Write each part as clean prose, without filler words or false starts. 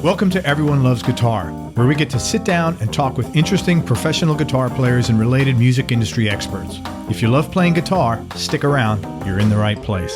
Welcome to Everyone Loves Guitar, where we get to sit down and talk with interesting professional guitar players and related music industry experts. If you love playing guitar, stick around. You're in the right place.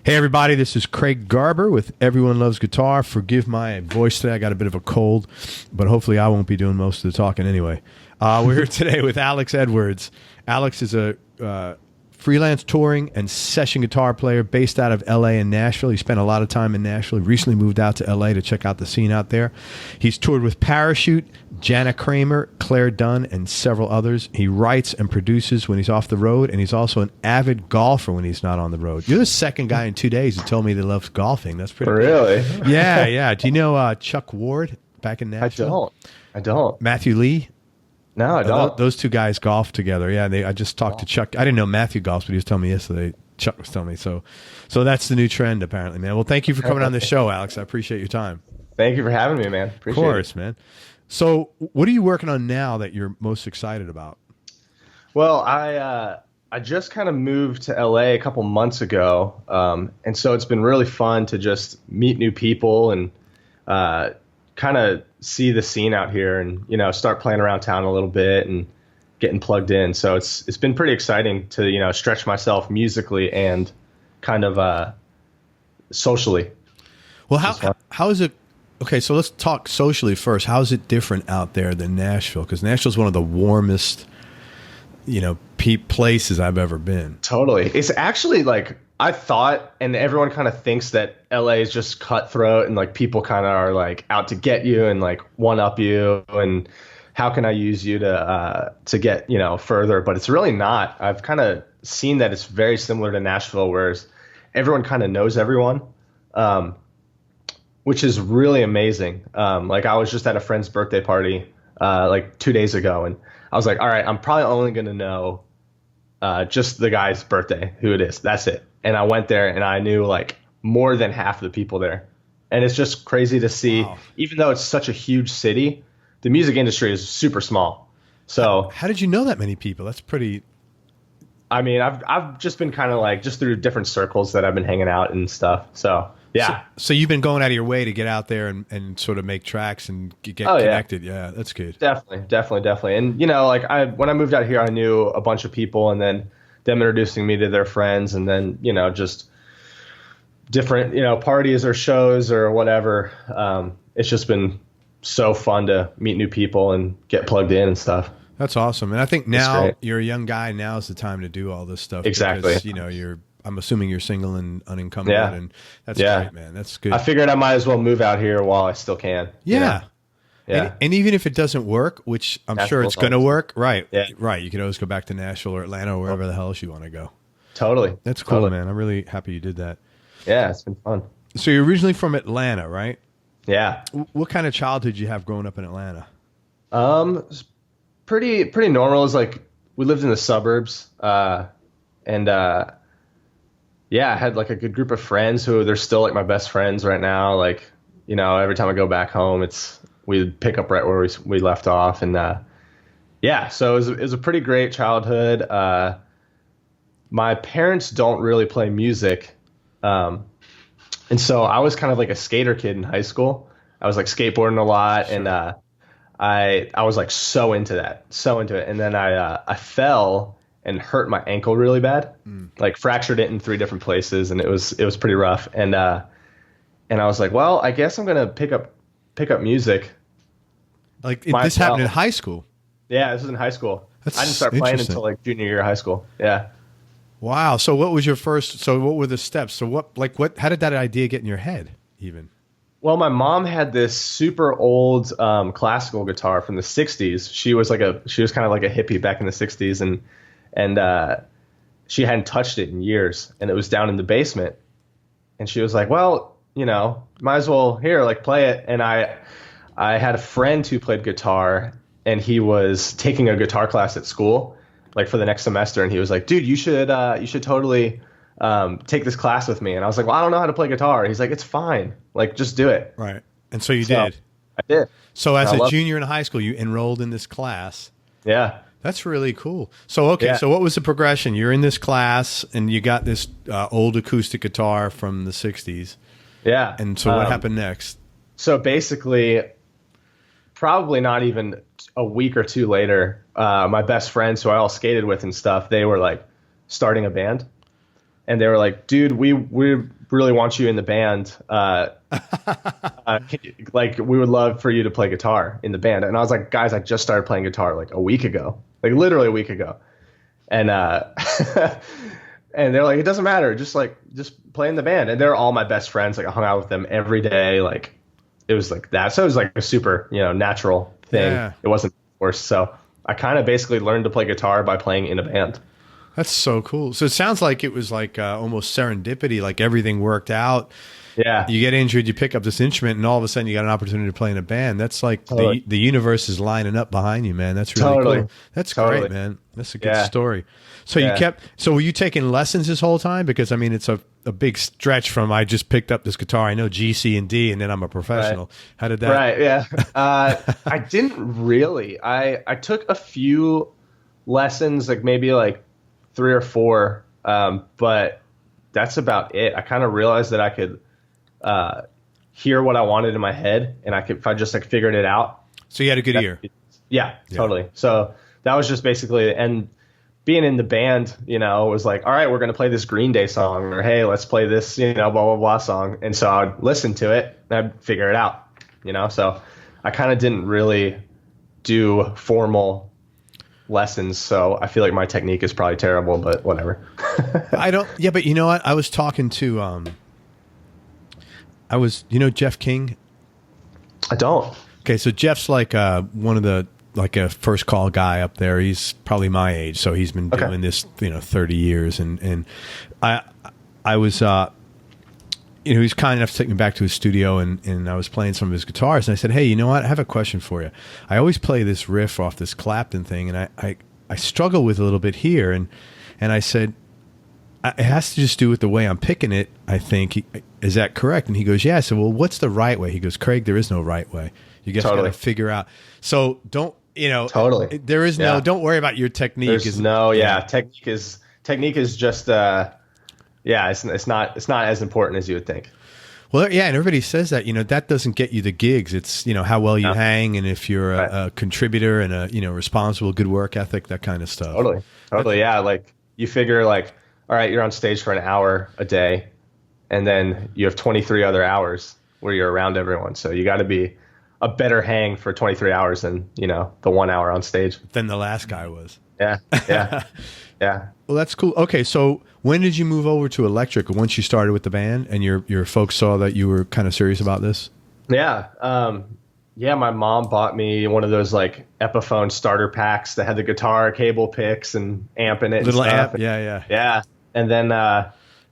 Hey everybody, this is Craig Garber with Everyone Loves Guitar. Forgive my voice today. I got a bit of a cold, but hopefully I won't be doing most of the talking anyway. We're here today with Alex Edwards. Alex is a freelance touring and session guitar player based out of LA and Nashville. He spent a lot of time in Nashville. He recently moved out to LA to check out the scene out there. He's toured with Parachute, Jana Kramer, Claire Dunn, and several others. He writes and produces when he's off the road, and he's also an avid golfer when he's not on the road. You're the second guy in 2 days who told me they loves golfing. That's pretty Really? Cool. Yeah. Do you know Chuck Ward back in Nashville? I don't. Matthew Lee? No, I don't. Those two guys golf together. Yeah, I just talked to Chuck. I didn't know Matthew golfs, but he was telling me yesterday. Chuck was telling me. So that's the new trend, apparently, man. Well, thank you for coming on the show, Alex. I appreciate your time. Thank you for having me, man. Appreciate it. Of course, man. So what are you working on now that you're most excited about? Well, I just kind of moved to LA a couple months ago, and so it's been really fun to just meet new people and kind of see the scene out here and, start playing around town a little bit and getting plugged in. So it's been pretty exciting to, stretch myself musically and kind of socially. Well, how is it? Okay, so let's talk socially first. How is it different out there than Nashville? Because Nashville's one of the warmest, places I've ever been. Totally. It's actually like, I thought, and everyone kind of thinks that LA is just cutthroat and like people kind of are like out to get you and like one up you and how can I use you to get, further, but it's really not. I've kind of seen that it's very similar to Nashville, whereas everyone kind of knows everyone, which is really amazing. Like I was just at a friend's birthday party like 2 days ago, and I was like, all right, I'm probably only going to know just the guy's birthday, who it is. That's it. And I went there and I knew like more than half the people there. And it's just crazy to see, even though it's such a huge city, the music industry is super small. So how did you know that many people? That's pretty. I mean, I've just been kind of like just through different circles that I've been hanging out and stuff. So yeah. So you've been going out of your way to get out there and sort of make tracks and get connected. Yeah, that's good. Definitely. And when I moved out here, I knew a bunch of people, and then them introducing me to their friends, and then, just different, parties or shows or whatever. It's just been so fun to meet new people and get plugged in and stuff. That's awesome. And I think now you're a young guy. Now is the time to do all this stuff. Exactly. Because, I'm assuming you're single and unencumbered, and that's great, man. That's good. I figured I might as well move out here while I still can. Yeah. Yeah. And even if it doesn't work, which I'm sure it's going to work, right? Yeah. Right. You can always go back to Nashville or Atlanta or wherever the hell else you want to go. Totally. That's cool, man. I'm really happy you did that. Yeah, it's been fun. So you're originally from Atlanta, right? Yeah. What kind of childhood did you have growing up in Atlanta? It's pretty normal. It was like we lived in the suburbs, and I had like a good group of friends who they're still like my best friends right now. Like, every time I go back home, we pick up right where we left off. And, so it was a pretty great childhood. My parents don't really play music. And so I was kind of like a skater kid in high school. I was like skateboarding a lot. Sure. And, I was like so into it. And then I fell and hurt my ankle really bad, like fractured it in 3 different places, and it was pretty rough. And I was like, well, I guess I'm gonna pick up music. Like this happened in high school. Yeah, this was in high school. I didn't start playing until like junior year of high school. Yeah. Wow. So what was your first? So what were the steps? So what? How did that idea get in your head? Even. Well, my mom had this super old classical guitar from the '60s. She was kind of like a hippie back in the '60s, and she hadn't touched it in years, and it was down in the basement. And she was like, well, might as well play it. And I had a friend who played guitar, and he was taking a guitar class at school, like for the next semester. And he was like, dude, you should totally take this class with me. And I was like, well, I don't know how to play guitar. He's like, it's fine. Like, just do it. Right. And so you did. I did. So as a junior in high school, you enrolled in this class. Yeah. That's really cool. So, okay, Yeah. so what was the progression? You're in this class, and you got this old acoustic guitar from the 60s. Yeah. And so what happened next? So basically, probably not even a week or two later, my best friends who I all skated with and stuff, they were like starting a band. And they were like, dude, we really want you in the band. Like, we would love for you to play guitar in the band. And I was like, guys, I just started playing guitar like a week ago, like literally a week ago. And and they're like, it doesn't matter, just play in the band. And they're all my best friends. Like, I hung out with them every day. Like, it was like that. So it was like a super, natural thing. Yeah. It wasn't forced. So I kind of basically learned to play guitar by playing in a band. That's so cool. So it sounds like it was like almost serendipity, like everything worked out. Yeah. You get injured, you pick up this instrument, and all of a sudden you got an opportunity to play in a band. That's like Totally. the universe is lining up behind you, man. That's really Totally. cool. That's Totally. great, man. That's a good Yeah. story. So Yeah. so were you taking lessons this whole time? Because I mean, it's a big stretch from I just picked up this guitar. I know G, C, and D, and then I'm a professional. Right. How did that? Right. Yeah. I didn't really. I took a few lessons, like maybe like 3 or 4, but that's about it. I kind of realized that I could hear what I wanted in my head, and if I just like figured it out. So you had a good ear. Yeah, totally. So that was just basically, and being in the band, was like, all right, we're going to play this Green Day song, or hey, let's play this, blah, blah, blah song. And so I'd listen to it and I'd figure it out, so I kind of didn't really do formal lessons. So I feel like my technique is probably terrible, but whatever. Yeah, but you know what? I was talking to, Jeff King? I don't. Okay, so Jeff's like one of the a first call guy up there. He's probably my age, so he's been doing this 30 years, and I was he was kind enough to take me back to his studio, and I was playing some of his guitars, and I said, hey, you know what? I have a question for you. I always play this riff off this Clapton thing, and I struggle with it a little bit here, and I said, it has to just do with the way I'm picking it, I think. Is that correct? And he goes, yeah. I said, well, what's the right way? He goes, Craig, there is no right way. You just got to figure out. So don't, Totally. There is no, don't worry about your technique. Technique is just, it's not as important as you would think. Well, yeah, and everybody says that, that doesn't get you the gigs. It's, how well you hang, and if you're a contributor and a, responsible, good work ethic, that kind of stuff. Totally. Yeah. Like, you figure like, all right, you're on stage for an hour a day, and then you have 23 other hours where you're around everyone. So you got to be a better hang for 23 hours than, the 1 hour on stage. Than the last guy was. Yeah. Yeah. Yeah. Well, that's cool. Okay. So when did you move over to electric? Once you started with the band and your folks saw that you were kind of serious about this? Yeah. My mom bought me one of those like Epiphone starter packs that had the guitar, cable picks, and amp in it. Little and stuff. amp. Yeah. Yeah. And then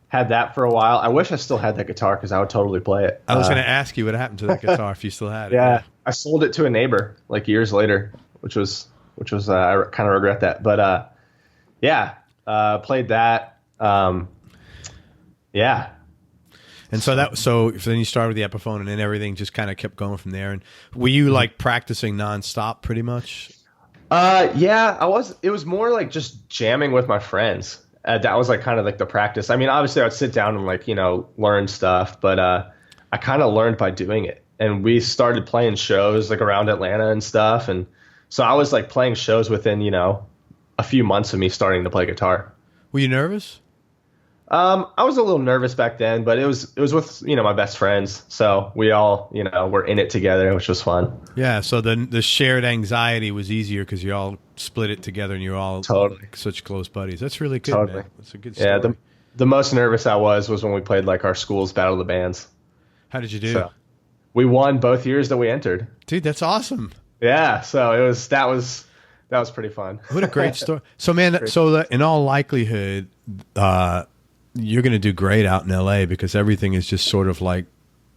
had that for a while. I wish I still had that guitar because I would totally play it. I was going to ask you what happened to that guitar if you still had it. Yeah. I sold it to a neighbor like years later, which was I kind of regret that. But played that. Yeah. And so then you started with the Epiphone, and then everything just kind of kept going from there. And were you like practicing nonstop pretty much? Yeah, I was. It was more like just jamming with my friends. That was like kind of like the practice. I mean, obviously I'd sit down and like, learn stuff, but I kind of learned by doing it. And we started playing shows like around Atlanta and stuff. And so I was like playing shows within, a few months of me starting to play guitar. Were you nervous? I was a little nervous back then, but it was with, my best friends. So we all, were in it together, which was fun. Yeah. So the shared anxiety was easier because you all split it together and you're all such close buddies. That's really good, man. That's a good story. Yeah. The most nervous I was when we played like our school's Battle of the Bands. How did you do? So we won both years that we entered. Dude, that's awesome. Yeah. So that was pretty fun. What a great story. So man, in all likelihood, you're going to do great out in LA because everything is just sort of like,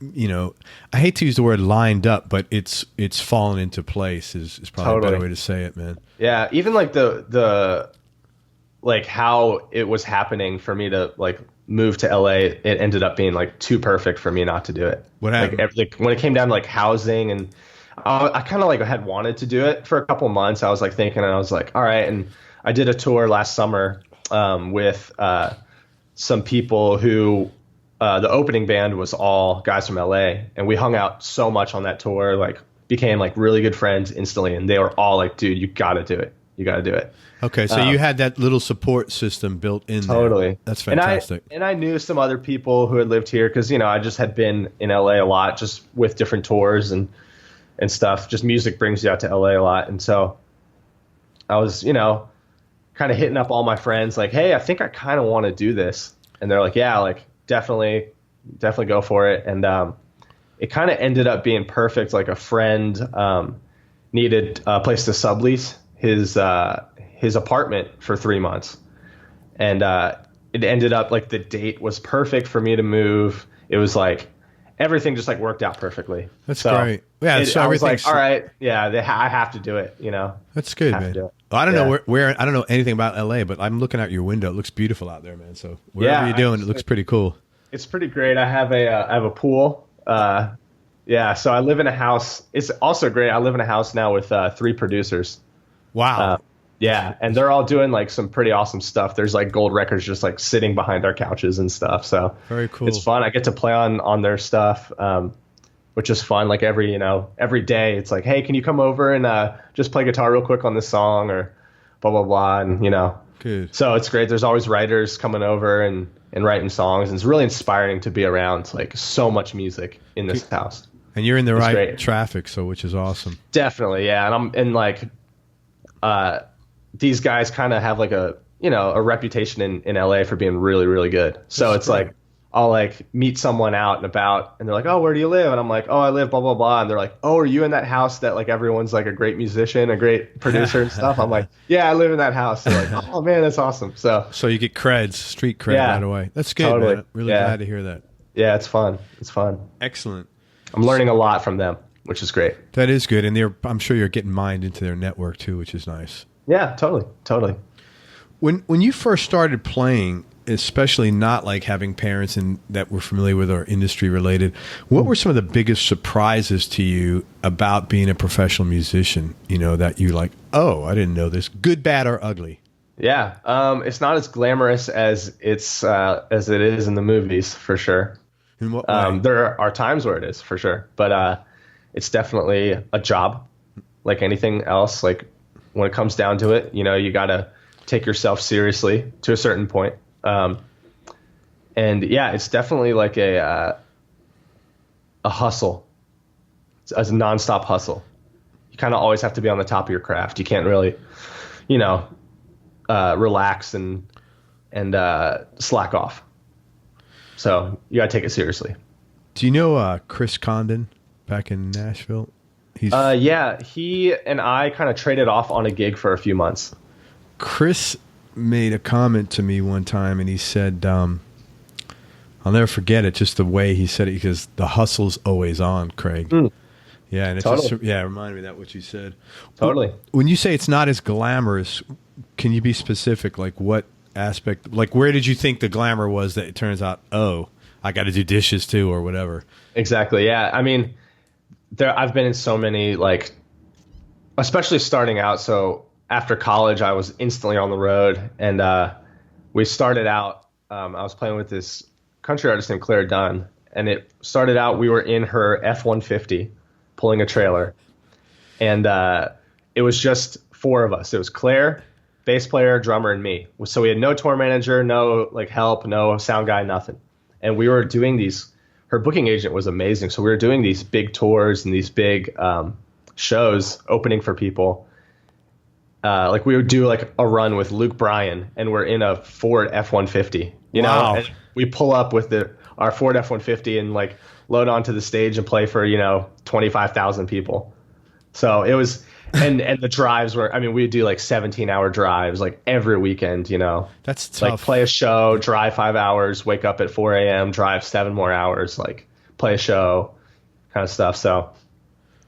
I hate to use the word lined up, but it's fallen into place is probably a better way to say it, man. Yeah. Even like the like how it was happening for me to like move to LA, it ended up being like too perfect for me not to do it. What happened? Like when it came down to like housing, and I kind of like had wanted to do it for a couple months. I was like thinking, and I was like, all right. And I did a tour last summer with some people who the opening band was all guys from LA, and we hung out so much on that tour, like became like really good friends instantly. And they were all like, dude, you got to do it. You got to do it. Okay, so you had that little support system built in there. Totally. That's fantastic. And I knew some other people who had lived here because, I just had been in LA a lot, just with different tours and stuff. Just music brings you out to LA a lot. And so I was, kind of hitting up all my friends like, hey, I think I kind of want to do this. And they're like, yeah, like definitely go for it. And it kind of ended up being perfect. Like a friend needed a place to sublease his apartment for 3 months. And it ended up like the date was perfect for me to move. It was like everything just like worked out perfectly. That's great. Yeah, so I was like, all right, yeah, I have to do it. That's good, man. Well, I don't know where I don't know anything about LA, but I'm looking out your window. It looks beautiful out there, man. So wherever you're doing, it looks pretty cool. It's pretty great. I have a pool. Yeah, so I live in a house. It's also great. I live in a house now with 3 producers. Wow. Yeah, and they're all doing like some pretty awesome stuff. There's like gold records just like sitting behind our couches and stuff. So very cool. It's fun. I get to play on their stuff, which is fun. Like every day, it's like, hey, can you come over and just play guitar real quick on this song or blah blah blah, and Good. So it's great. There's always writers coming over and writing songs, and it's really inspiring to be around like so much music in this house. And you're in the right traffic, so which is awesome. Definitely, yeah. And I'm in like. These guys kind of have like a reputation in LA for being really, really good. So it's like, I'll like meet someone out and about and they're like, oh, where do you live? And I'm like, oh, I live blah, blah, blah. And they're like, oh, are you in that house that like everyone's like a great musician, a great producer and stuff? I'm like, yeah, I live in that house. They're like, oh man, that's awesome. So you get street cred right away. That's good, totally. Man. Really glad to hear that. Yeah, it's fun. It's fun. Excellent. I'm learning a lot from them, which is great. That is good. And I'm sure you're getting mined into their network too, which is nice. Yeah, totally. When you first started playing, especially not like having parents that were familiar with or industry related, what were some of the biggest surprises to you about being a professional musician? That you like, oh, I didn't know this. Good, bad, or ugly? Yeah, it's not as glamorous as it is in the movies, for sure. In what way? There are times where it is, for sure, but it's definitely a job, like anything else. Like when it comes down to it, you got to take yourself seriously to a certain point. And yeah, it's definitely like a hustle. It's a nonstop hustle. You kind of always have to be on the top of your craft. You can't really, relax and slack off. So you got to take it seriously. Do you know Chris Condon back in Nashville? Yeah, he and I kind of traded off on a gig for a few months. Chris made a comment to me one time, and he said, I'll never forget it, just the way he said it, because the hustle's always on, Craig. Yeah, and it reminded me of that, what you said. Totally. When you say it's not as glamorous, can you be specific? Like what aspect, like where did you think the glamour was that it turns out, oh, I got to do dishes too or whatever? Exactly, yeah. I mean, I've been in so many, like, especially starting out. So after college, I was instantly on the road, and we started out. I was playing with this country artist named Claire Dunn, and it started out. We were in her F-150, pulling a trailer, and it was just 4 of us. It was Claire, bass player, drummer, and me. So we had no tour manager, no like help, no sound guy, nothing. And we were doing these. Her booking agent was amazing. So we were doing these big tours and these big shows, opening for people. Like we would do like a run with Luke Bryan, and we're in a Ford F-150. Wow. And we pull up with our Ford F-150 and like load onto the stage and play for 25,000 people. So it was, and the drives were. I mean, we'd do like 17-hour drives like every weekend. That's tough. Like play a show, drive 5 hours, wake up at 4 a.m., drive 7 more hours, like play a show, kind of stuff. So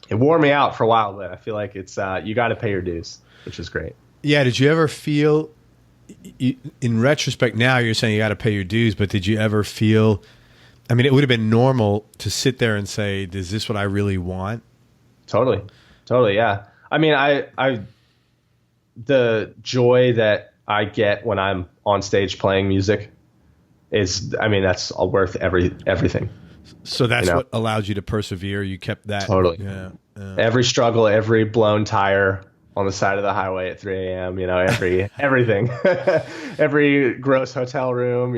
it wore me out for a while, but I feel like it's you got to pay your dues, which is great. Yeah. Did you ever feel, in retrospect, now you're saying you got to pay your dues, but did you ever feel? I mean, it would have been normal to sit there and say, "Is this what I really want?" Totally. Totally. Yeah. I mean, the joy that I get when I'm on stage playing music is, I mean, that's all worth everything. So that's what allowed you to persevere. You kept that. Totally. Yeah. Every struggle, every blown tire on the side of the highway at 3 a.m., everything, every gross hotel room,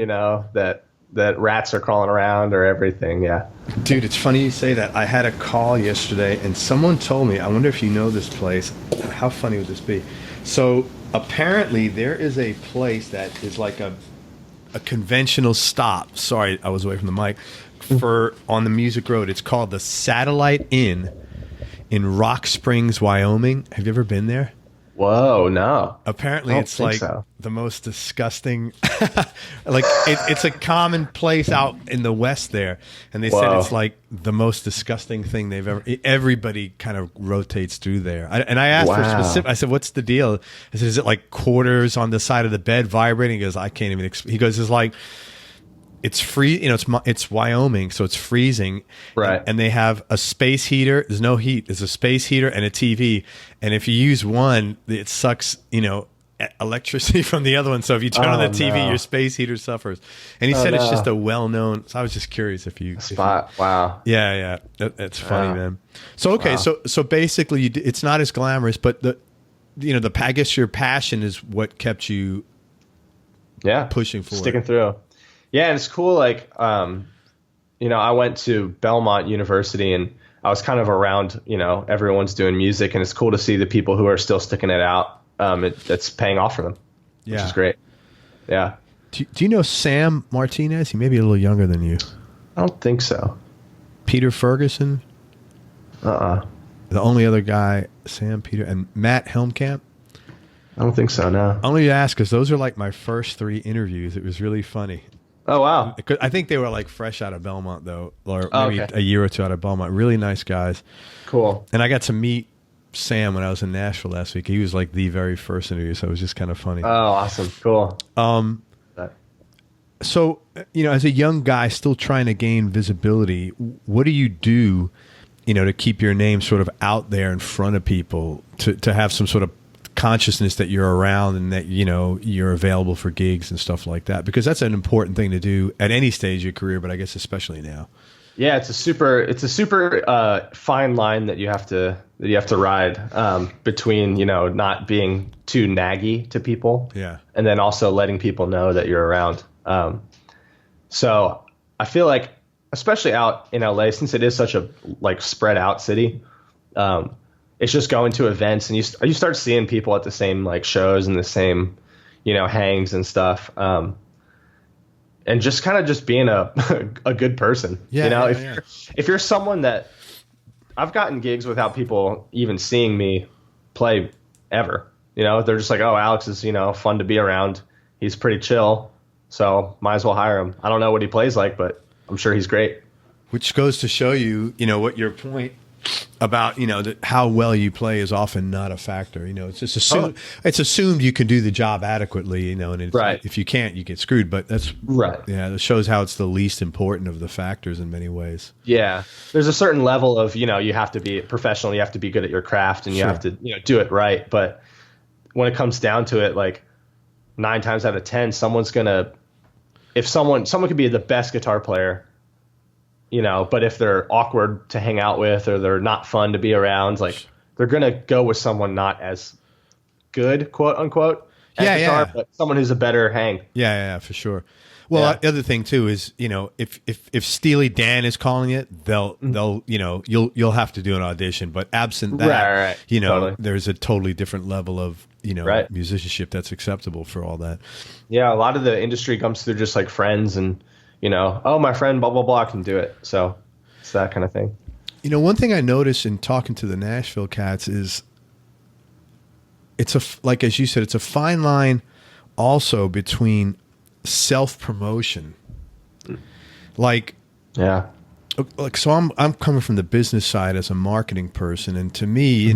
that rats are crawling around or everything. Yeah. Dude, it's funny you say that. I had a call yesterday and someone told me, I wonder if you know this place. How funny would this be? So apparently there is a place that is like a conventional stop. Sorry, I was away from the mic. For on the Music Road. It's called the Satellite Inn in Rock Springs, Wyoming. Have you ever been there? Whoa, no. Apparently it's like the most disgusting like it's a common place out in the West there, and they said it's like the most disgusting thing they've ever. Everybody kind of rotates through there. I asked for specific. I said, what's the deal? I said, is it like quarters on the side of the bed vibrating? He goes, I can't even he goes, it's like it's free, it's Wyoming, so it's freezing. Right. And they have a space heater. There's no heat. There's a space heater and a TV. And if you use one, it sucks, electricity from the other one. So if you turn on the TV, your space heater suffers. And he said it's just a well-known. So I was just curious if you spot. Wow. Yeah. That's funny, man. So, okay. Wow. So basically it's not as glamorous, but I guess your passion is what kept you pushing forward. Sticking through. Yeah, and it's cool. Like, I went to Belmont University, and I was kind of around, everyone's doing music, and it's cool to see the people who are still sticking it out. That's paying off for them, which is great. Yeah. Do you know Sam Martinez? He may be a little younger than you. I don't think so. Peter Ferguson? The only other guy, Sam, Peter, and Matt Helmkamp? I don't think so, no. I only ask because those are like my first 3 interviews. It was really funny. Oh, wow. I think they were like fresh out of Belmont, though, or maybe a year or 2 out of Belmont. Really nice guys. Cool. And I got to meet Sam when I was in Nashville last week. He was like the very first interview, so it was just kind of funny. Oh, awesome. Cool. So, as a young guy still trying to gain visibility, what do you do, to keep your name sort of out there in front of people, to have some sort of consciousness that you're around and that you're available for gigs and stuff like that, because that's an important thing to do at any stage of your career, but I guess especially now. Yeah, it's a super fine line that you have to ride between not being too naggy to people, and then also letting people know that you're around. So I feel like, especially out in LA, since it is such a spread out city, it's just going to events and you start seeing people at the same shows and the same, hangs and stuff. And just kind of just being a good person, if you're someone that I've gotten gigs without people even seeing me play ever, they're just like, oh, Alex is, fun to be around. He's pretty chill. So might as well hire him. I don't know what he plays like, but I'm sure he's great. Which goes to show you, what your point about how well you play is often not a factor. It's just assumed. It's assumed you can do the job adequately. And if you can't, you get screwed. But that's right. Yeah, that shows how it's the least important of the factors in many ways. Yeah, there's a certain level of you have to be professional. You have to be good at your craft, and you have to do it right. But when it comes down to it, 9 times out of 10, someone could be the best guitar player. But if they're awkward to hang out with or they're not fun to be around, they're going to go with someone not as good, quote unquote, at guitar, but someone who's a better hang. Yeah, for sure. Well, the other thing too is, if Steely Dan is calling it, they'll you'll have to do an audition, but absent that, totally. There's a totally different level of, musicianship that's acceptable for all that. Yeah. A lot of the industry comes through just friends and, oh, my friend, blah, blah, blah, can do it. So it's that kind of thing. One thing I noticed in talking to the Nashville cats is it's as you said, it's a fine line also between self-promotion. So I'm coming from the business side as a marketing person. And to me,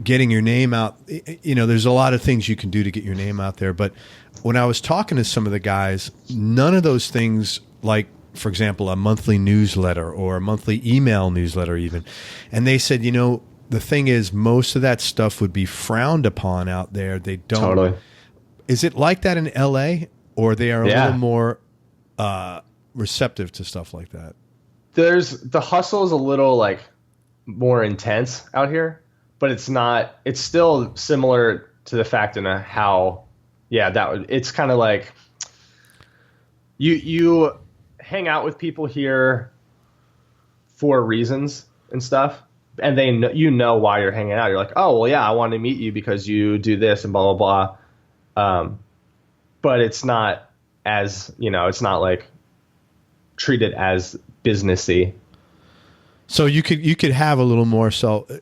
getting your name out, there's a lot of things you can do to get your name out there. But when I was talking to some of the guys, none of those things for example, a monthly newsletter or a monthly email newsletter even. And they said, the thing is, most of that stuff would be frowned upon out there. They don't. Totally. Is it like that in LA, or they are a little more receptive to stuff like that? The hustle is a little like more intense out here, but it's not. It's still similar to the fact in how, it's kind of like you hang out with people here for reasons and stuff, and they why you're hanging out. You're like, oh well, yeah, I want to meet you because you do this and blah blah blah. But it's not as it's not like treated as businessy. So you could have a little more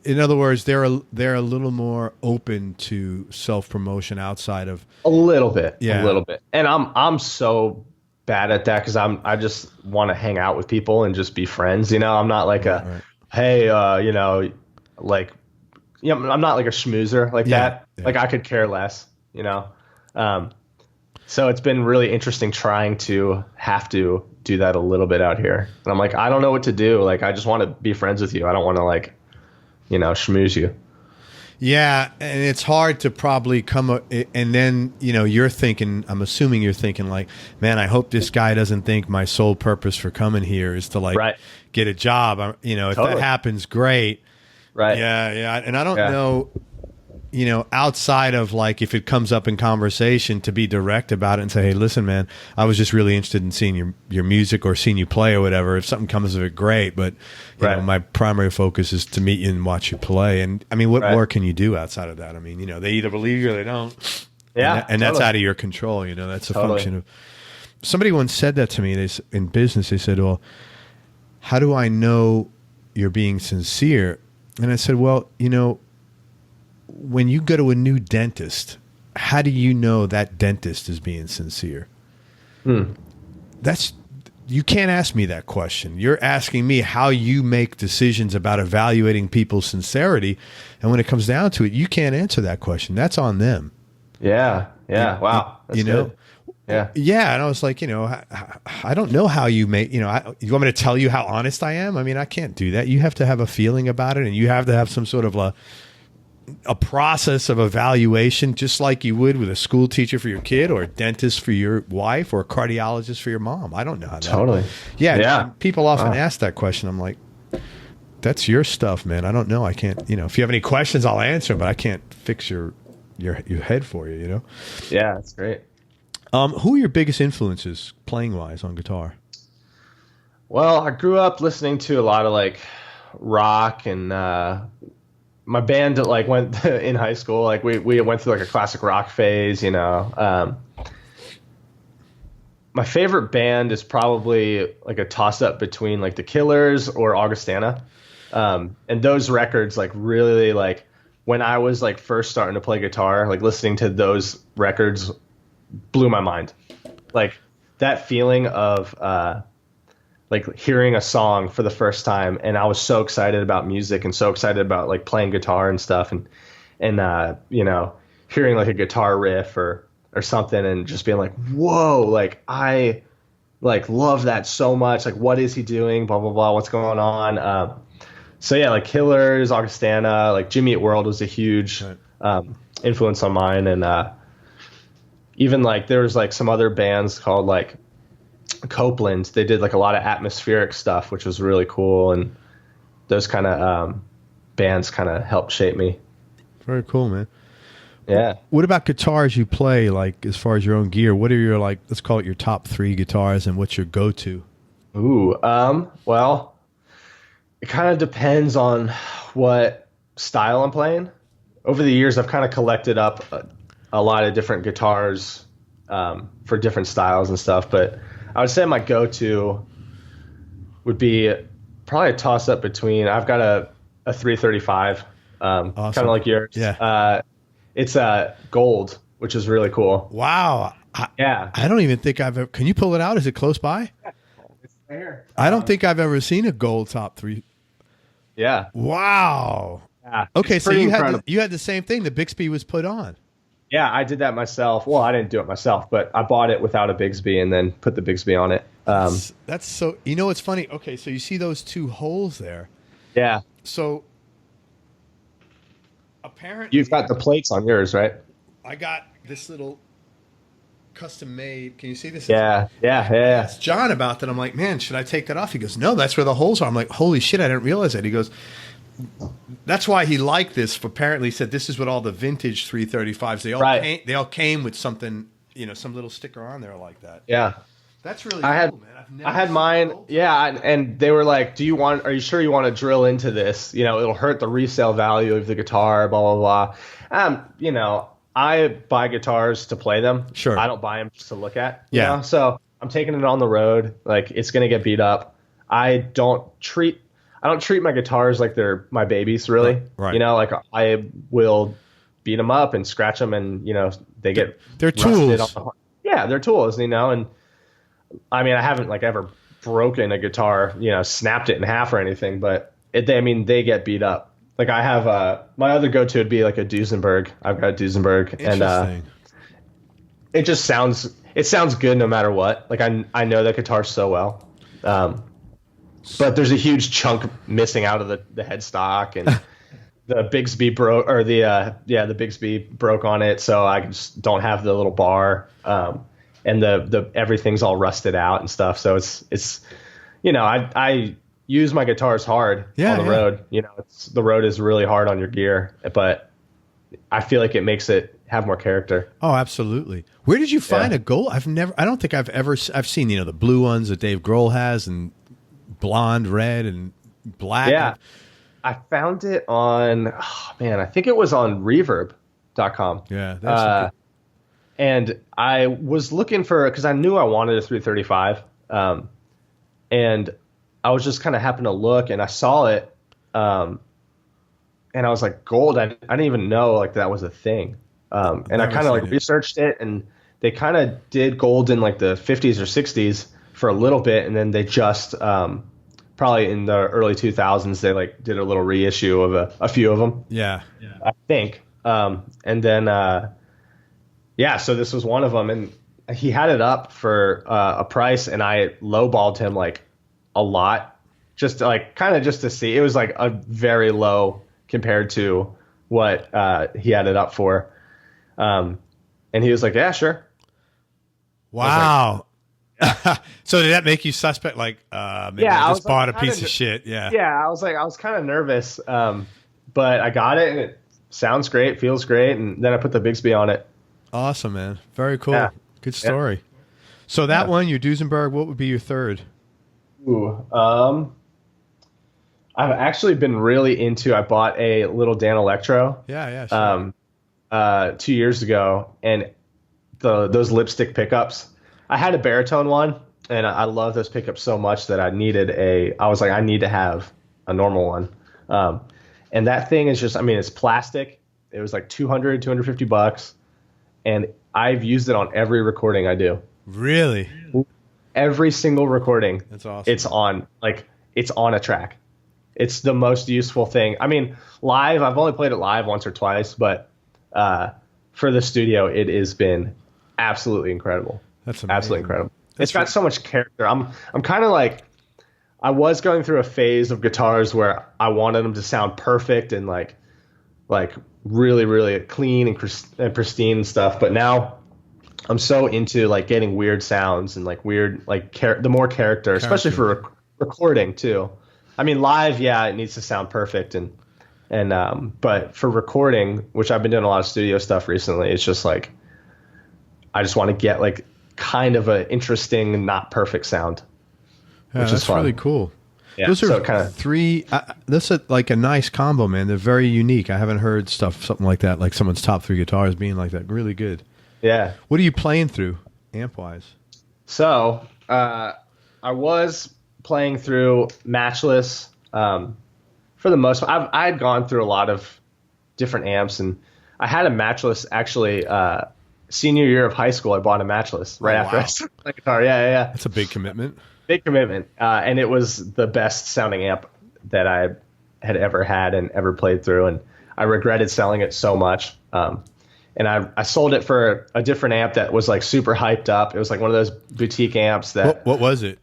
in other words, they're a little more open to self promotion outside of a little bit. Yeah. And I'm so bad at that because I just want to hang out with people and just be friends. I'm not like hey, I'm not like a schmoozer like that. Yeah. Like I could care less, So it's been really interesting trying to have to do that a little bit out here. And I'm like, I don't know what to do. Like, I just want to be friends with you. I don't want to schmooze you. Yeah. And it's hard to probably and then, you're thinking, I'm assuming you're thinking like, man, I hope this guy doesn't think my sole purpose for coming here is to get a job. If that happens, great. Right. Yeah. Yeah. And I don't know, outside of like if it comes up in conversation, to be direct about it and say, hey, listen, man, I was just really interested in seeing your music or seeing you play or whatever. If something comes of it, great. But my primary focus is to meet you and watch you play. And I mean, what more can you do outside of that? I mean, they either believe you or they don't. Yeah. And that's out of your control. That's a function of. Somebody once said that to me. In business, they said, well, how do I know you're being sincere? And I said, well, when you go to a new dentist, how do you know that dentist is being sincere? You can't ask me that question. You're asking me how you make decisions about evaluating people's sincerity. And when it comes down to it, you can't answer that question. That's on them. Yeah. Yeah. Wow. That's good. Yeah. Yeah. And I was like, I don't know how you make, you want me to tell you how honest I am? I mean, I can't do that. You have to have a feeling about it, and you have to have some sort of a process of evaluation, just like you would with a school teacher for your kid, or a dentist for your wife, or a cardiologist for your mom. I don't know how that. Totally. Yeah. People often ask that question. I'm like, that's your stuff, man. I don't know. I can't, if you have any questions, I'll answer, but I can't fix your head for you, Yeah, that's great. Who are your biggest influences playing wise on guitar? Well, I grew up listening to a lot of like rock, and my band went in high school. Like we went through like a classic rock phase, My favorite band is probably like a toss up between like the Killers or Augustana. And those records really when I was first starting to play guitar, listening to those records blew my mind. Like that feeling of hearing a song for the first time, and I was so excited about music and so excited about playing guitar and stuff, and hearing a guitar riff or something and just being like, whoa, I love that so much. What is he doing? Blah blah blah. What's going on? So yeah, Killers, Augustana, Jimmy Eat World was a huge influence on mine, and even there was some other bands called Copeland. They did a lot of atmospheric stuff, which was really cool, and those kind of bands kind of helped shape me. Very cool, man. Yeah. What about guitars you play, as far as your own gear? What are your let's call it your top 3 guitars, and what's your go-to? Ooh, well, it kind of depends on what style I'm playing. Over the years, I've kind of collected up a lot of different guitars for different styles and stuff, but I would say my go-to would be probably a toss-up between, I've got a 335, awesome. Kind of like yours. Yeah. It's gold, which is really cool. Wow. I don't even think I've ever, can you pull it out? Is it close by? Yeah, it's right here. I don't think I've ever seen a gold top 3. Yeah. Wow. Yeah. Okay, so you had the same thing. The Bixby was put on. Yeah, I did that myself. Well, I didn't do it myself, but I bought it without a Bigsby and then put the Bigsby on it. That's so. You know what's funny? Okay, so you see those two holes there. Yeah. So apparently, You've got the plates on yours, right? I got this little custom made. Can you see this? Yeah. Yeah. I Yeah. asked John about that. I'm like, man, should I take that off? He goes, no, that's where the holes are. I'm like, holy shit, I didn't realize that. He goes, that's why he liked this. Apparently, he said this is what all the vintage 335s they all came with something, some little sticker on there like that. Yeah. That's really cool, man. I had mine. Yeah. And they were like, are you sure you want to drill into this? It'll hurt the resale value of the guitar, blah, blah, blah. I buy guitars to play them. Sure. I don't buy them just to look at. Yeah. So I'm taking it on the road. Like, it's going to get beat up. I don't treat my guitars like they're my babies, really. Right. Like I will beat them up and scratch them, and they get they're tools. Yeah, they're tools. And I mean, I haven't like ever broken a guitar, snapped it in half or anything, but they get beat up. Like I have my other go-to would be like a Duesenberg. I've got a Duesenberg, and it sounds good no matter what. Like I know that guitar so well. But there's a huge chunk missing out of the headstock, and the Bigsby broke, or the Bigsby broke on it, so I just don't have the little bar, and the everything's all rusted out and stuff. So it's I use my guitars hard on the road. The road is really hard on your gear, but I feel like it makes it have more character. Oh, absolutely. Where did you find a gold? I've seen the blue ones that Dave Grohl has, and blonde, red, and black. Yeah. I found it on, I think it was on reverb.com. Yeah. And I was looking because I knew I wanted a 335. And I was just kind of happened to look, and I saw it. And I was like, gold. I didn't even know like that was a thing. And I kind of like researched it, and they kind of did gold in like the 50s or 60s for a little bit, and then they just probably in the early 2000s they like did a little reissue of a few of them. Yeah. I think. And then so this was one of them, and he had it up for a price, and I lowballed him like a lot, just to, like kind of just to see. It was like a very low compared to what he had it up for. And he was like, yeah, sure. Wow. So did that make you suspect? Like, maybe I just bought a piece of shit. Yeah. Yeah. I was kind of nervous. But I got it, and it sounds great, feels great. And then I put the Bigsby on it. Awesome, man. Very cool. Yeah. Good story. Yeah. So that one, your Duesenberg, what would be your third? Ooh, I've actually been really into, I bought a little Dan Electro. Yeah. Sure. 2 years ago, and those lipstick pickups. I had a baritone one, and I love those pickups so much that I was like, I need to have a normal one. And that thing is just, it's plastic. It was like $250, and I've used it on every recording I do. Really? Every single recording. That's awesome. It's on a track. It's the most useful thing. Live, I've only played it live once or twice, but for the studio, it has been absolutely incredible. That's amazing. Absolutely incredible. It's got so much character. I'm kind of like, I was going through a phase of guitars where I wanted them to sound perfect and like really, really clean and pristine and stuff. But now I'm so into like getting weird sounds and like weird, like the more character, especially for recording too. Live, yeah, it needs to sound perfect, but for recording, which I've been doing a lot of studio stuff recently, it's just like I just want to get like kind of an interesting, not perfect sound, which is fun. Really cool. Yeah, those are so kind of three. This is like a nice combo, man. They're very unique. I haven't heard something like that, like someone's top three guitars being like that. Really good. Yeah. What are you playing through, amp wise? So I was playing through Matchless for the most part. I had gone through a lot of different amps, and I had a Matchless actually senior year of high school. I bought a Matchless right after I started playing guitar. Yeah. That's a big commitment. Big commitment. And it was the best sounding amp that I had ever had and ever played through, and I regretted selling it so much. and I sold it for a different amp that was like super hyped up. It was like one of those boutique amps that. What was it?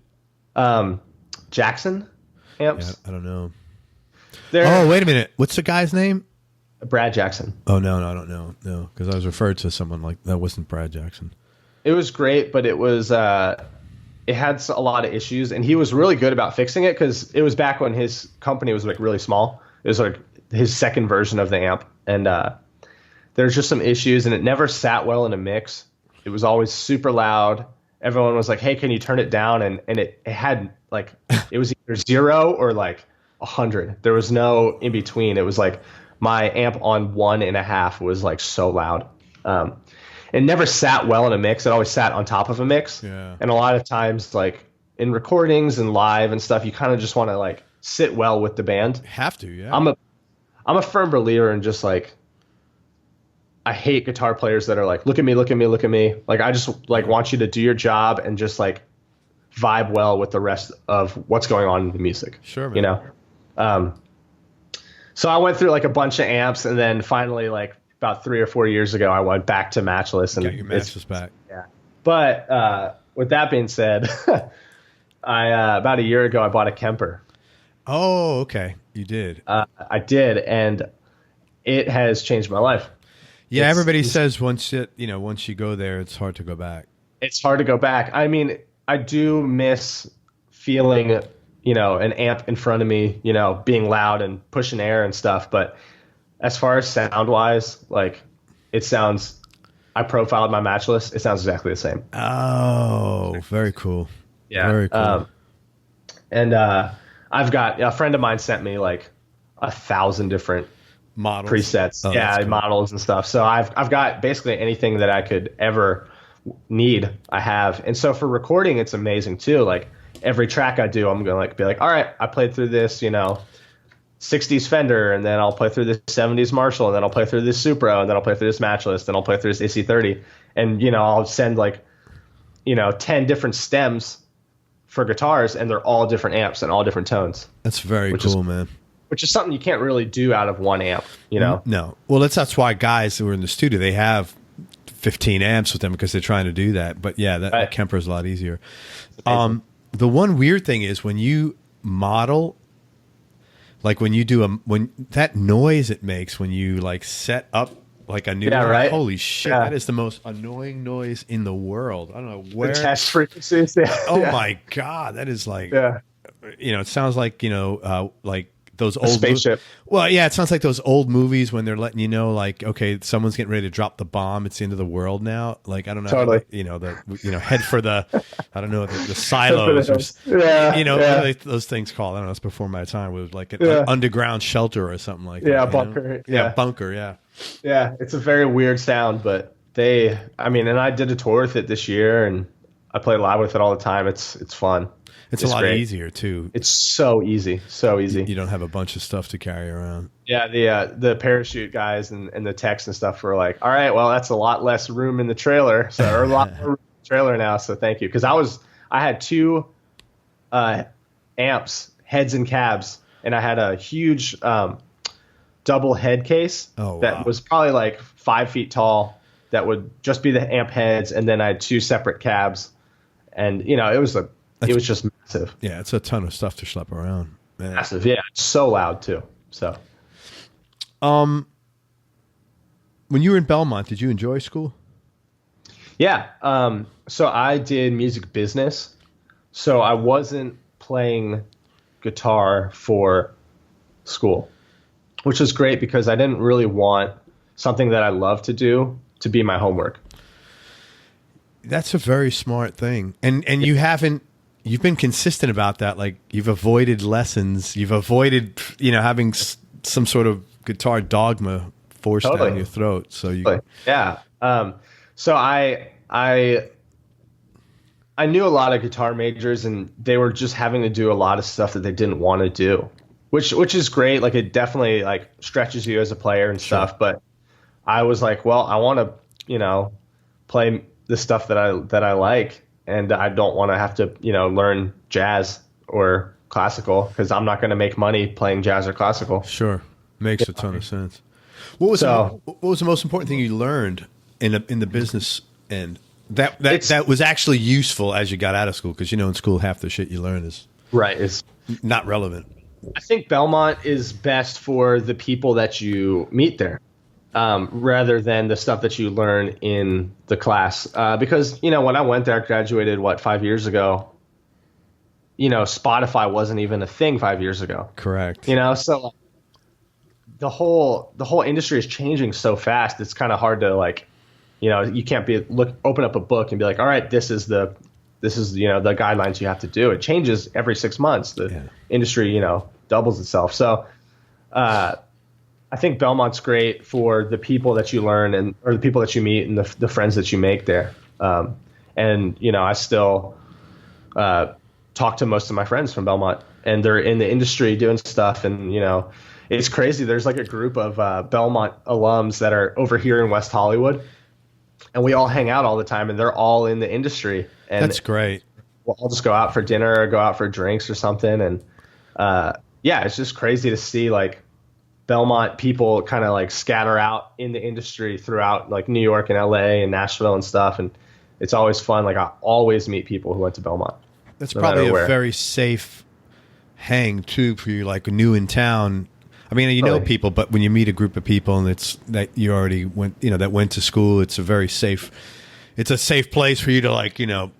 Jackson amps. Yeah, I don't know. They're Wait a minute. What's the guy's name? Brad Jackson. Oh, no, I don't know. No, because I was referred to someone like that. Wasn't Brad Jackson. It was great, but it was it had a lot of issues, and he was really good about fixing it because it was back when his company was like really small. It was like his second version of the amp, and there's just some issues, and it never sat well in a mix. It was always super loud. Everyone was like, "Hey, can you turn it down?" And it had like it was either 0 or like 100. There was no in between. It was like my amp on 1.5 was like so loud. It never sat well in a mix. It always sat on top of a mix. Yeah. And a lot of times, like in recordings and live and stuff, you kind of just want to like sit well with the band. Have to, yeah. I'm a firm believer in just like, I hate guitar players that are like, look at me, look at me, look at me. Like, I just like want you to do your job and just like vibe well with the rest of what's going on in the music. Sure, man. You know? So I went through like a bunch of amps, and then finally, like about 3 or 4 years ago, I went back to Matchless. And Got your Matchless back. Yeah. But with that being said, I about a year ago, I bought a Kemper. Oh, okay. You did. I did, and it has changed my life. Yeah, everybody says once you go there, it's hard to go back. It's hard to go back. I mean, I do miss feeling, an amp in front of me, being loud and pushing air and stuff. But as far as sound wise, like it sounds, I profiled my Matchless. It sounds exactly the same. Oh, very cool. Yeah. Very cool. And I've got a friend of mine sent me like 1,000 different Models. presets. Oh, Yeah. cool. Models and stuff. So I've got basically anything that I could ever need. I have. And so for recording, it's amazing too. Like every track I do, I'm going to be like, all right, I played through this, 60s Fender, and then I'll play through this 70s Marshall, and then I'll play through this Supra, and then I'll play through this Matchless, then I'll play through this AC30. And, I'll send like, 10 different stems for guitars, and they're all different amps and all different tones. That's very cool, man. Which is something you can't really do out of one amp, No. Well, that's why guys who are in the studio, they have 15 amps with them because they're trying to do that. But yeah, that Right. Kemper is a lot easier. The one weird thing is when you model, like when you do when that noise it makes when you like set up like a new, right? Holy shit, Yeah. that is the most annoying noise in the world. I don't know where. The test frequencies. Yeah. Oh Yeah. my God, that is like, Yeah. it sounds like, like those old spaceship. Well, yeah, it sounds like those old movies when they're letting you know, like, okay, someone's getting ready to drop the bomb. It's the end of the world now. Like, I don't know, Totally. head for the, I don't know, the silos, or, Yeah. what Yeah. are those things called? I don't know. It's before my time. It was like an Yeah. underground shelter or something like that. Yeah, you know? bunker. Yeah, Yeah. bunker. Yeah. Yeah, it's a very weird sound, but and I did a tour with it this year, and I play live with it all the time. It's fun. It's a lot great. easier too. It's so easy, so easy. You don't have a bunch of stuff to carry around. Yeah, the parachute guys and the techs and stuff were like, all right, well, that's a lot less room in the trailer, or a lot more room in the trailer now, so thank you. Because I had 2 amps, heads and cabs, and I had a huge double head case that was probably like 5 feet tall that would just be the amp heads, and then I had 2 separate cabs, and it was just massive. Yeah, it's a ton of stuff to schlep around. Man. Massive, yeah. It's so loud too. So when you were in Belmont, did you enjoy school? yeah. So I did music business. So I wasn't playing guitar for school, which was great because I didn't really want something that I love to do to be my homework. That's a very smart thing. And you've been consistent about that. Like you've avoided lessons. You've avoided, having some sort of guitar dogma forced down your throat. So yeah. So I knew a lot of guitar majors, and they were just having to do a lot of stuff that they didn't want to do, which is great. Like it definitely like stretches you as a player and stuff. But I was like, well, I want to, play the stuff that I like, and I don't want to have to, learn jazz or classical because I'm not going to make money playing jazz or classical. Sure. Makes a ton of sense. What was the most important thing you learned in the business end that was actually useful as you got out of school? Because in school half the shit you learn is it's not relevant. I think Belmont is best for the people that you meet there, rather than the stuff that you learn in the class. Because when I went there, I graduated 5 years ago. Spotify wasn't even a thing 5 years ago. Correct. So the whole industry is changing so fast. It's kind of hard to you can't open up a book and be like, all right, this is the guidelines you have to do. It changes every 6 months. The industry, doubles itself. So, I think Belmont's great for the people that you learn or the people that you meet and the friends that you make there. I still, talk to most of my friends from Belmont, and they're in the industry doing stuff. And, it's crazy. There's like a group of, Belmont alums that are over here in West Hollywood, and we all hang out all the time, and they're all in the industry. And that's great. We'll all just go out for dinner or go out for drinks or something. And, it's just crazy to see Belmont people kind of scatter out in the industry throughout New York and LA and Nashville and stuff. And it's always fun. I always meet people who went to Belmont. That's probably a very safe hang too for you, new in town. I mean, know people, but when you meet a group of people and it's that you already went, that went to school, it's a safe place for you to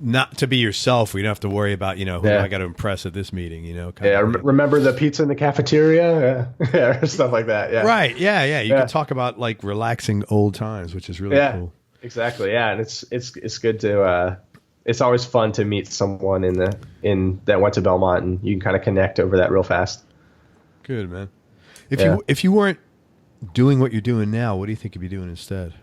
not to be yourself. We don't have to worry about, who I got to impress at this meeting, Remember the pizza in the cafeteria? Yeah. Stuff like that. Yeah. Right. Yeah. You can talk about relaxing old times, which is really cool. Exactly. Yeah. And it's good to, it's always fun to meet someone that went to Belmont, and you can kind of connect over that real fast. Good, man. If you weren't doing what you're doing now, what do you think you'd be doing instead?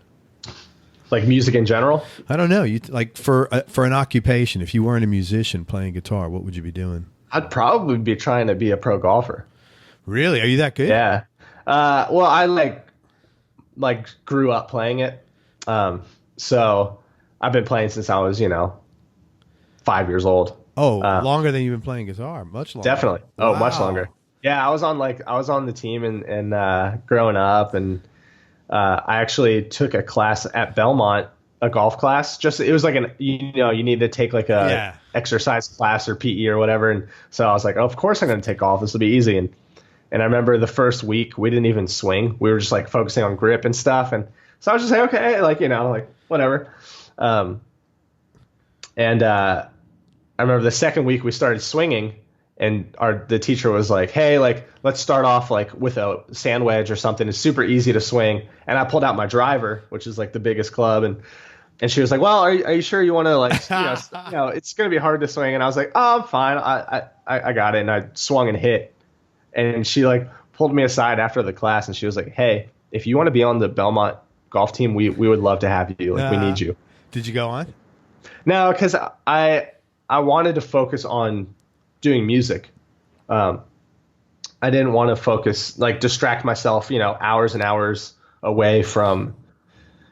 Music in general? I don't know. You for an occupation, if you weren't a musician playing guitar, what would you be doing? I'd probably be trying to be a pro golfer. Really? Are you that good? Yeah. Well, I grew up playing it. So I've been playing since I was, 5 years old. Oh, longer than you've been playing guitar. Much longer. Definitely. Wow. Oh, much longer. Yeah, I was on the team and growing up, and I actually took a class at Belmont, a golf class. It was you need to take a exercise class or PE or whatever. And so I was like, oh, of course I'm going to take golf. This will be easy. And I remember the first week we didn't even swing. We were just focusing on grip and stuff. And so I was just like, okay, whatever. I remember the second week we started swinging, and the teacher was like, hey, let's start off with a sand wedge or something. It's super easy to swing. And I pulled out my driver, which is the biggest club. And she was like, well, are you sure you want to it's going to be hard to swing. And I was like, oh, I'm fine. I got it. And I swung and hit. And she pulled me aside after the class, and she was like, hey, if you want to be on the Belmont golf team, we would love to have you. We need you. Did you go on? No, because I wanted to focus on doing music. I didn't want to focus, distract myself, hours and hours away from.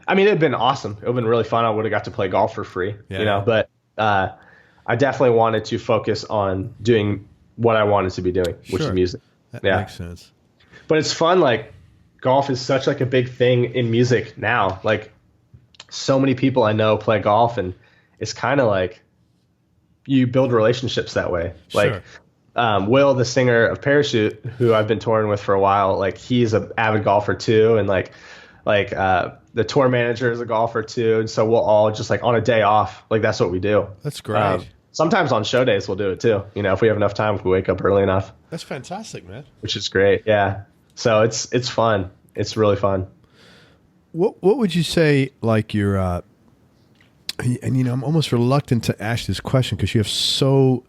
I mean, it'd been awesome. It would have been really fun. I would have got to play golf for free, but I definitely wanted to focus on doing what I wanted to be doing, which is music. That makes sense. But it's fun. Golf is such a big thing in music now. So many people I know play golf, and it's kind of you build relationships that way. Sure. Will, the singer of Parachute, who I've been touring with for a while, he's an avid golfer too. And the tour manager is a golfer too. And so we'll all just on a day off, that's what we do. That's great. Sometimes on show days we'll do it too. If we have enough time, if we wake up early enough. That's fantastic, man. Which is great. Yeah. So it's fun. It's really fun. What would you say your and I'm almost reluctant to ask this question because you have so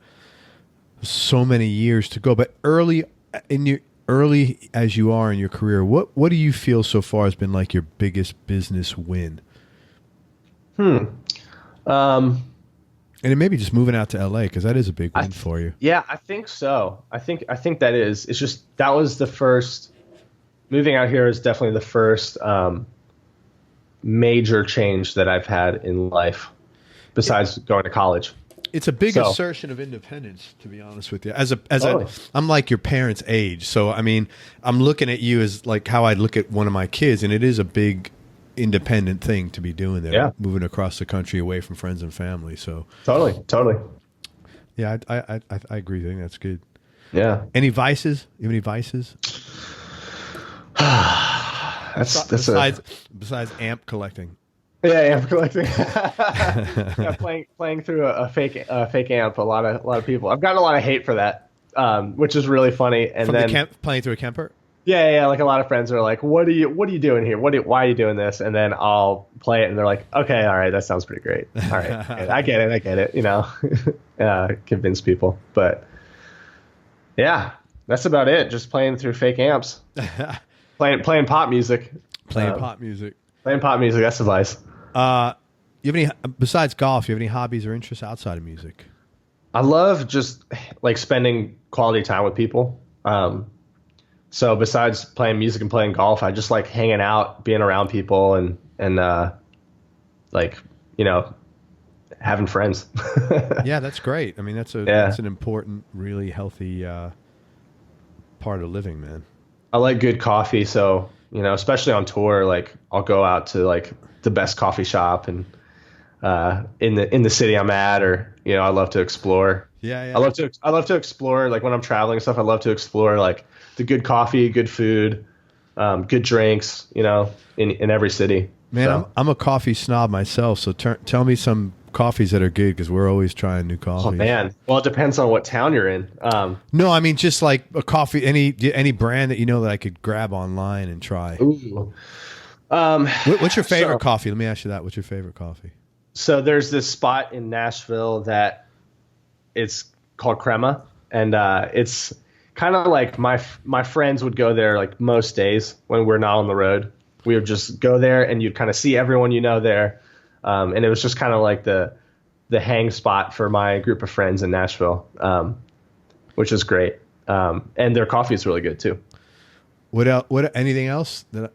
many years to go, but early as you are in your career, what do you feel so far has been your biggest business win? And it may be just moving out to LA, because that is a big win for you. Yeah, I think so. I think that is. It's just that was the first. Moving out here is definitely the first major change that I've had in life, besides going to college. It's a big So- assertion of independence, to be honest with you. Totally. I'm like your parents' age, so I mean, I'm looking at you as like how I look at one of my kids, and it is a big independent thing to be doing there, Yeah. moving across the country away from friends and family. So Totally. yeah, I agree. I think that's good. Yeah. Any vices? You have any vices? That's Besides amp collecting. Yeah, I'm collecting. Yeah, playing through a fake amp. A lot of people. I've gotten a lot of hate for that, which is really funny. And From then playing through a Kemper? yeah, like a lot of friends are like, "What are you doing here? Why are you doing this?" And then I'll play it, and they're like, "Okay, all right, that sounds pretty great. All right, I get it. You know, convince people." But yeah, that's about it. Just playing through fake amps, playing pop music, Playing pop music. playing pop music. That's the vice. You have any besides golf? You have any hobbies or interests outside of music? I love just like spending quality time with people. So besides playing music and playing golf, I just like hanging out, being around people, and like, you know, having friends. Yeah, that's great. I mean, that's an important, really healthy part of living, man. I like good coffee, so you know, especially on tour, like I'll go out to like the best coffee shop and in the city I'm at, or you know, I love to explore. Yeah. I love to explore, like when I'm traveling and stuff. I love to explore like the good coffee, good food, good drinks, you know, in every city. Man, So- I'm a coffee snob myself, so tell me some coffees that are good, because we're always trying new coffees. Oh man, well it depends on what town you're in. No, I mean just like a coffee, any brand that you know that I could grab online and try. Ooh. What's your favorite So- coffee? Let me ask you that. What's your favorite coffee? So there's this spot in Nashville that it's called Crema, and it's kind of like my friends would go there like most days when we're not on the road. We would just go there, and you'd kind of see everyone you know there, and it was just kind of like the hang spot for my group of friends in Nashville, which is great. And their coffee is really good too. What else? Anything else that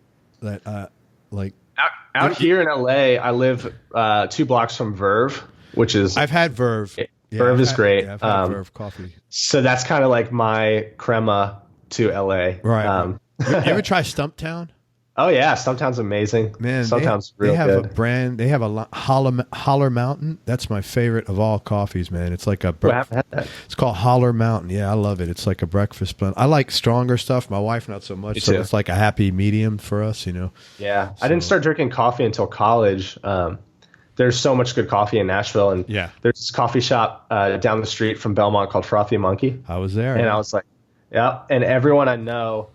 like? Out here in LA, I live 2 blocks from Verve, which is I've had Verve. Verve is great. Yeah, I've had Verve coffee. So that's kind of like my crema to LA. Right. You ever try Stumptown? Oh yeah, Stumptown's amazing. Man, Stumptown's they real have good. a brand. They have a Holler Mountain. That's my favorite of all coffees, man. It's like a I haven't had that. It's called Holler Mountain. Yeah, I love it. It's like a breakfast blend. I like stronger stuff. My wife not so much. Me So too. it's like a happy medium for us, you know. Yeah, I didn't start drinking coffee until college. There's so much good coffee in Nashville, and Yeah. there's this coffee shop down the street from Belmont called Frothy Monkey, I was there. and I was like, yeah. And everyone I know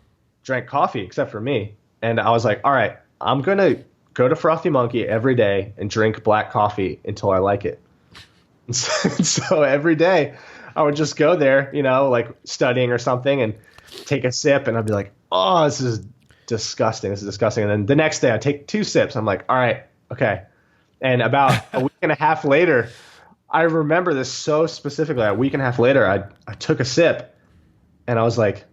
drank coffee except for me, and I was like, all right, I'm gonna go to Frothy Monkey every day and drink black coffee until I like it. And so every day I would just go there, you know, like studying or something, and take a sip, and I'd be like, oh, this is disgusting. And then the next day I take 2 sips. I'm like, all right, okay. And about a week and a half later, I remember this so specifically. A week and a half later, I took a sip, and I was like,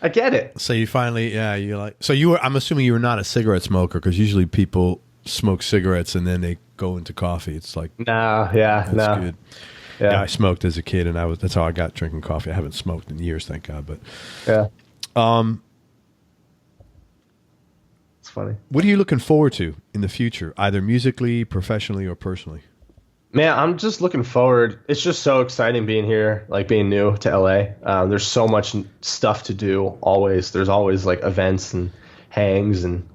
I get it. So you finally, you like. So you were. I'm assuming you were not a cigarette smoker, because usually people smoke cigarettes and then they go into coffee. It's like No, that's no. good. Yeah. Yeah, I smoked as a kid, and that's how I got drinking coffee. I haven't smoked in years, thank God. But Yeah. It's funny. what are you looking forward to in the future, either musically, professionally, or personally? Man, I'm just looking forward. It's just so exciting being here, like being new to LA. There's so much stuff to do always. There's always like events and hangs and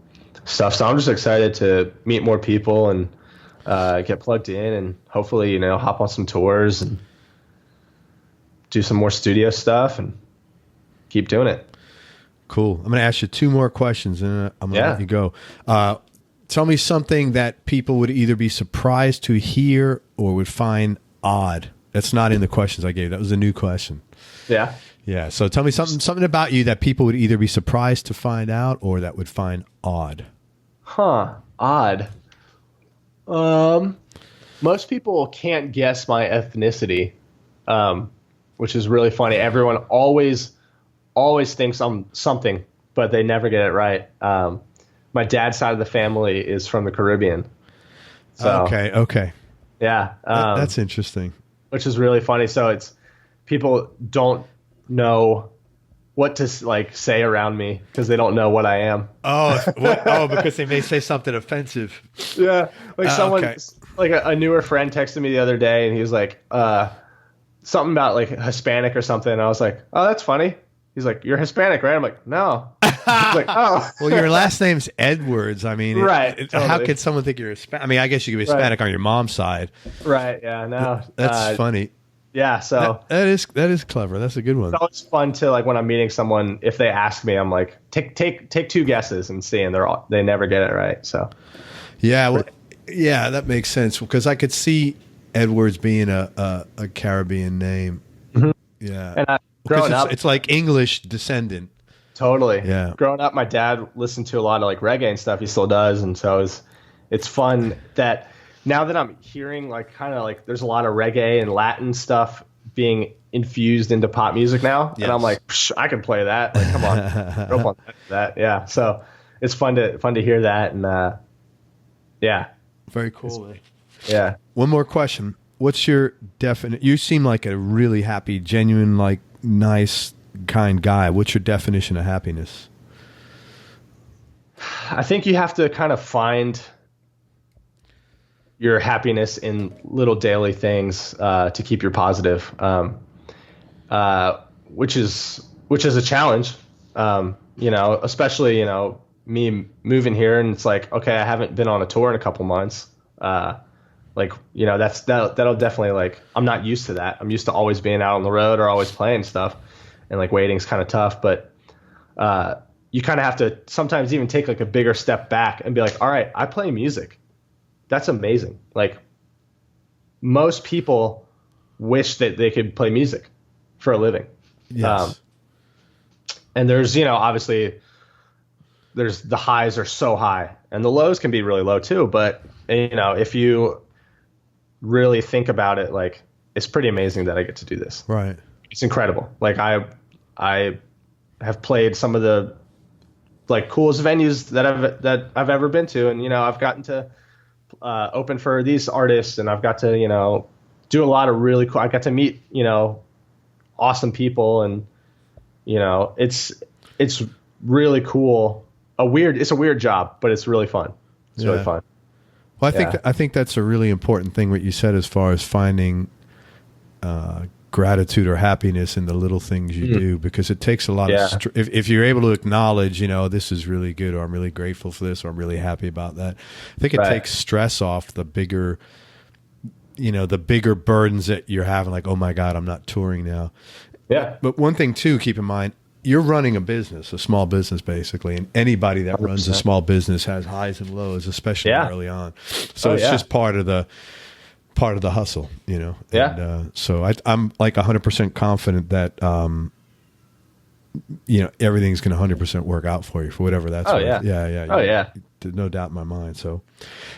stuff. So I'm just excited to meet more people and get plugged in, and hopefully, you know, hop on some tours and do some more studio stuff and keep doing it. Cool. I'm going to ask you 2 more questions, and I'm going to let you go. Tell me something that people would either be surprised to hear or would find odd. That's not in the questions I gave. That was a new question. Yeah. Yeah. So tell me something about you that people would either be surprised to find out or that would find odd. Huh. Odd. Most people can't guess my ethnicity, which is really funny. Everyone always thinks I'm something, but they never get it right. My dad's side of the family is from the Caribbean. So, Okay. Yeah. That's interesting. Which is really funny. So it's people don't know what to like say around me because they don't know what I am. Oh, because they may say something offensive. Yeah. Like someone, okay. like a newer friend texted me the other day and he was like, something about like Hispanic or something. And I was like, oh, that's funny. He's like, you're Hispanic, right? I'm like, no. He's like, oh. Well, your last name's Edwards. I mean, right. Totally. How could someone think you're Hispanic? I mean, I guess you could be Hispanic on your mom's side. Right. Yeah. No. That's funny. Yeah. So that is clever. That's a good one. It's always fun to like when I'm meeting someone, if they ask me, I'm like, take two guesses and see, and they never get it right. So. Yeah. Well, yeah, that makes sense because I could see Edwards being a Caribbean name. Mm-hmm. Yeah. And growing up, it's like English descendant. Totally. Yeah. Growing up, my dad listened to a lot of like reggae and stuff. He still does, and so it's fun that now that I'm hearing like kind of like there's a lot of reggae and Latin stuff being infused into pop music now, and I'm like, I can play that. Like, come on, grew up on that. Yeah. So it's fun to hear that, and yeah. Very cool. Yeah. One more question. What's your definite? You seem like a really happy, genuine, like nice, kind guy. What's your definition of happiness? I think you have to kind of find your happiness in little daily things to keep you positive, which is a challenge. Especially me moving here, and it's like, okay, I haven't been on a tour in a couple months. That'll definitely, like, I'm not used to that. I'm used to always being out on the road or always playing stuff, and like waiting's kind of tough, but you kind of have to sometimes even take like a bigger step back and be like, all right, I play music. That's amazing. Like, most people wish that they could play music for a living. Yes. And there's, obviously there's the highs are so high and the lows can be really low too. But, if you really think about it, like, it's pretty amazing that I get to do this. Right. It's incredible. Like, I have played some of the like coolest venues that I've ever been to. And, I've gotten to open for these artists, and I've got to, do a lot of really cool, I got to meet, awesome people, and, it's really cool. It's a weird job, but it's really fun. It's really fun. Well, I think that's a really important thing what you said as far as finding gratitude or happiness in the little things you do, because it takes a lot of if you're able to acknowledge, this is really good, or I'm really grateful for this, or I'm really happy about that. I think it takes stress off the bigger burdens that you're having, like, oh my God, I'm not touring now. Yeah. But one thing too, keep in mind, you're running a business, a small business, basically, and anybody that 100%. Runs a small business has highs and lows, especially early on. So it's just part of the hustle, Yeah. And, so I'm like 100% confident that everything's going to 100% work out for you for whatever that's worth. Yeah. Oh yeah. No doubt in my mind. So,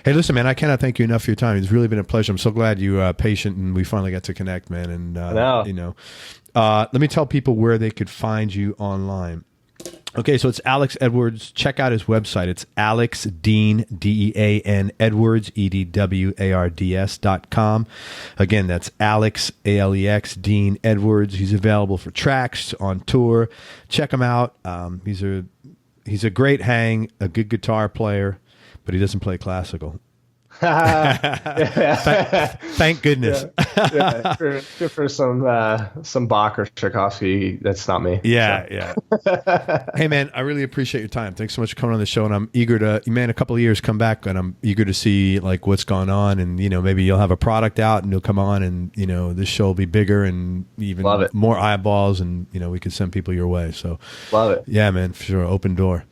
hey, listen, man, I cannot thank you enough for your time. It's really been a pleasure. I'm so glad you patient and we finally got to connect, man. And let me tell people where they could find you online. Okay, so it's Alex Edwards. Check out his website. It's Alex Dean, Dean Edwards, EDWARDS.com. Again, that's Alex, ALEX, Dean Edwards. He's available for tracks, on tour. Check him out. He's a great hang, a good guitar player, but he doesn't play classical. Thank goodness. Good for some Bach or Tchaikovsky. That's not me. Yeah. Hey man, I really appreciate your time. Thanks so much for coming on the show, and I'm eager to, man, a couple of years come back, and I'm eager to see like what's going on, and maybe you'll have a product out and you'll come on, and this show will be bigger and even more eyeballs, and we can send people your way. So love it. Yeah, man, for sure. Open door.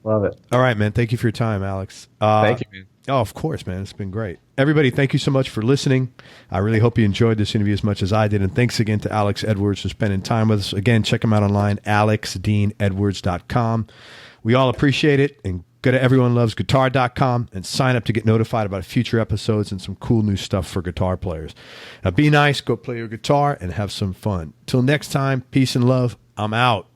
Love it. All right, man. Thank you for your time, Alex. Thank you, man. Oh, of course, man. It's been great. Everybody, thank you so much for listening. I really hope you enjoyed this interview as much as I did. And thanks again to Alex Edwards for spending time with us. Again, check him out online, alexdeanedwards.com. We all appreciate it. And go to everyonelovesguitar.com and sign up to get notified about future episodes and some cool new stuff for guitar players. Now, be nice, go play your guitar, and have some fun. Till next time, peace and love. I'm out.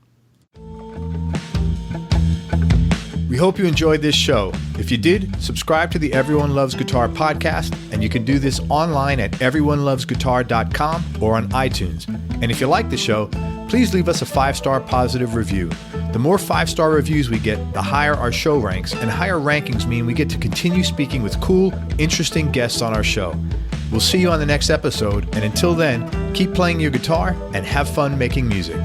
We hope you enjoyed this show. If you did, subscribe to the Everyone Loves Guitar podcast, and you can do this online at everyonelovesguitar.com or on iTunes. And if you like the show, please leave us a 5-star positive review. The more 5-star reviews we get, the higher our show ranks, and higher rankings mean we get to continue speaking with cool, interesting guests on our show. We'll see you on the next episode, and until then, keep playing your guitar and have fun making music.